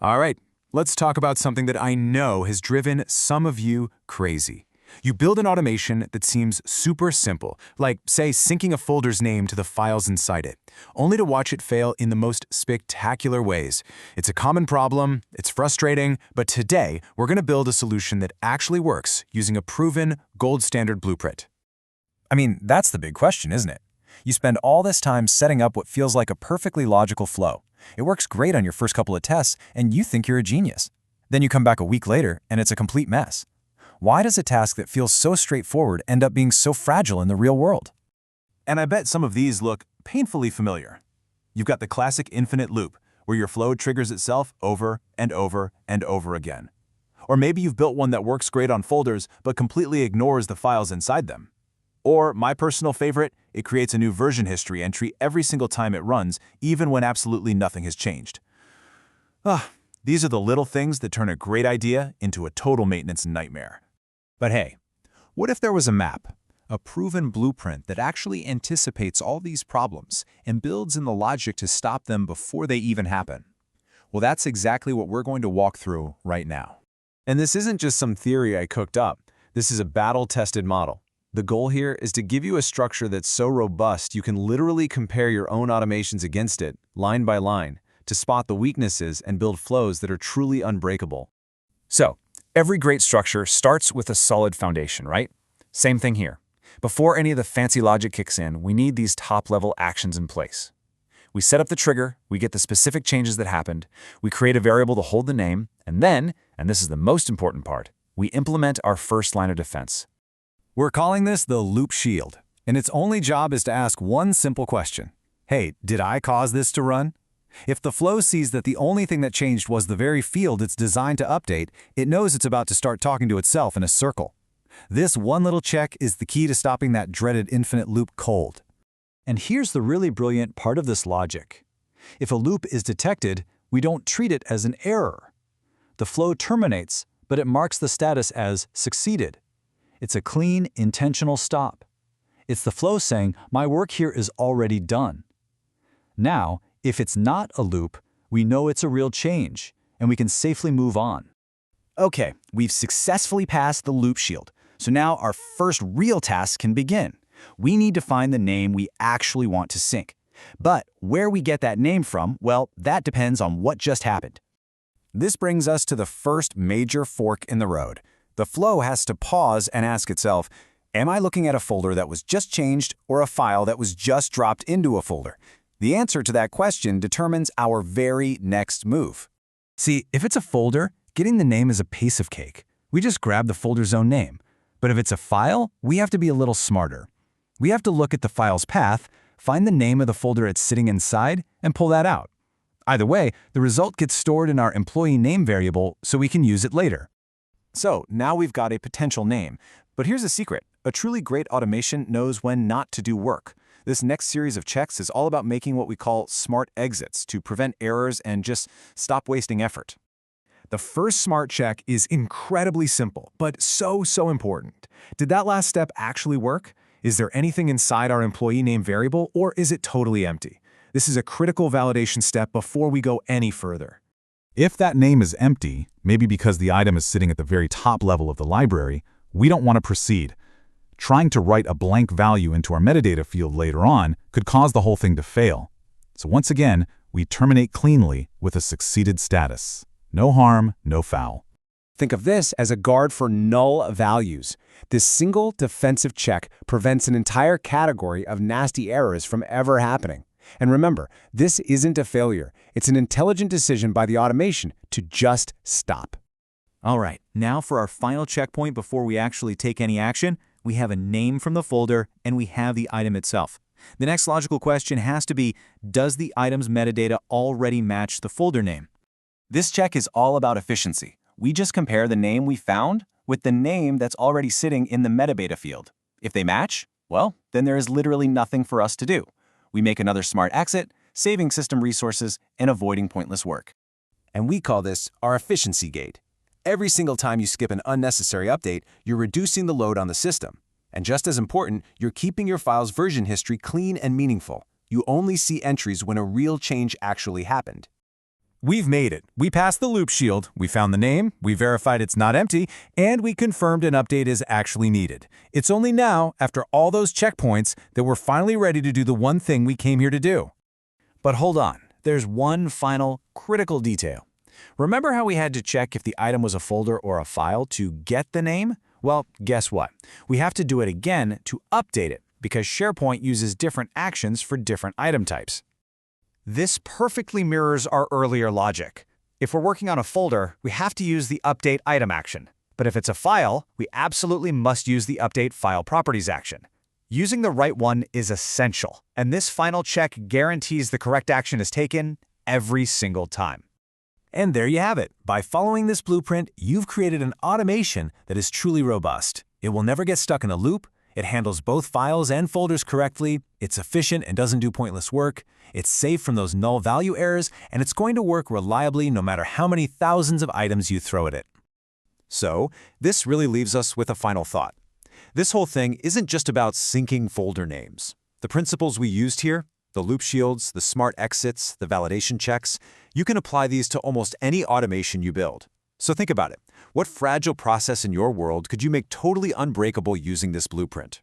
All right, let's talk about something that I know has driven some of you crazy. You build an automation that seems super simple, like, say, syncing a folder's name to the files inside it, only to watch it fail in the most spectacular ways. It's a common problem, it's frustrating, but today we're going to build a solution that actually works using a proven, gold standard blueprint. I mean, that's the big question, isn't it? You spend all this time setting up what feels like a perfectly logical flow. It works great on your first couple of tests, and you think you're a genius. Then you come back a week later, and it's a complete mess. Why does a task that feels so straightforward end up being so fragile in the real world? And I bet some of these look painfully familiar. You've got the classic infinite loop, where your flow triggers itself over and over and over again. Or maybe you've built one that works great on folders but completely ignores the files inside them. Or, my personal favorite, it creates a new version history entry every single time it runs, even when absolutely nothing has changed. These are the little things that turn a great idea into a total maintenance nightmare. But hey, what if there was a map, a proven blueprint that actually anticipates all these problems and builds in the logic to stop them before they even happen? Well, that's exactly what we're going to walk through right now. And this isn't just some theory I cooked up. This is a battle-tested model. The goal here is to give you a structure that's so robust you can literally compare your own automations against it, line by line, to spot the weaknesses and build flows that are truly unbreakable. So, every great structure starts with a solid foundation, right? Same thing here. Before any of the fancy logic kicks in, we need these top-level actions in place. We set up the trigger, we get the specific changes that happened, we create a variable to hold the name, and then, and this is the most important part, we implement our first line of defense. We're calling this the loop shield, and its only job is to ask one simple question. Hey, did I cause this to run? If the flow sees that the only thing that changed was the very field it's designed to update, it knows it's about to start talking to itself in a circle. This one little check is the key to stopping that dreaded infinite loop cold. And here's the really brilliant part of this logic. If a loop is detected, we don't treat it as an error. The flow terminates, but it marks the status as succeeded. It's a clean, intentional stop. It's the flow saying, my work here is already done. Now, if it's not a loop, we know it's a real change, and we can safely move on. Okay, we've successfully passed the loop shield, so now our first real task can begin. We need to find the name we actually want to sync. But where we get that name from, well, that depends on what just happened. This brings us to the first major fork in the road. The flow has to pause and ask itself, am I looking at a folder that was just changed or a file that was just dropped into a folder? The answer to that question determines our very next move. See, if it's a folder, getting the name is a piece of cake. We just grab the folder's own name. But if it's a file, we have to be a little smarter. We have to look at the file's path, find the name of the folder it's sitting inside, and pull that out. Either way, the result gets stored in our employee name variable so we can use it later. So now we've got a potential name. But here's a secret. A truly great automation knows when not to do work. This next series of checks is all about making what we call smart exits to prevent errors and just stop wasting effort. The first smart check is incredibly simple, but so important. Did that last step actually work? Is there anything inside our employee name variable, or is it totally empty? This is a critical validation step before we go any further. If that name is empty, maybe because the item is sitting at the very top level of the library, we don't want to proceed. Trying to write a blank value into our metadata field later on could cause the whole thing to fail. So once again, we terminate cleanly with a succeeded status. No harm, no foul. Think of this as a guard for null values. This single defensive check prevents an entire category of nasty errors from ever happening. And remember, this isn't a failure. It's an intelligent decision by the automation to just stop. All right, now for our final checkpoint before we actually take any action, we have a name from the folder and we have the item itself. The next logical question has to be, does the item's metadata already match the folder name? This check is all about efficiency. We just compare the name we found with the name that's already sitting in the metadata field. If they match, well, then there is literally nothing for us to do. We make another smart exit, saving system resources and avoiding pointless work. And we call this our efficiency gate. Every single time you skip an unnecessary update, you're reducing the load on the system. And just as important, you're keeping your file's version history clean and meaningful. You only see entries when a real change actually happened. We've made it. We passed the loop shield, we found the name, we verified it's not empty, and we confirmed an update is actually needed. It's only now, after all those checkpoints, that we're finally ready to do the one thing we came here to do. But hold on, there's one final critical detail. Remember how we had to check if the item was a folder or a file to get the name? Well, guess what? We have to do it again to update it, because SharePoint uses different actions for different item types. This perfectly mirrors our earlier logic. If we're working on a folder, we have to use the update item action. But if it's a file, we absolutely must use the update file properties action. Using the right one is essential, and this final check guarantees the correct action is taken every single time. And there you have it. By following this blueprint, you've created an automation that is truly robust. It will never get stuck in a loop. It handles both files and folders correctly, it's efficient and doesn't do pointless work, it's safe from those null value errors, and it's going to work reliably no matter how many thousands of items you throw at it. So, this really leaves us with a final thought. This whole thing isn't just about syncing folder names. The principles we used here, the loop shields, the smart exits, the validation checks, you can apply these to almost any automation you build. So think about it. What fragile process in your world could you make totally unbreakable using this blueprint?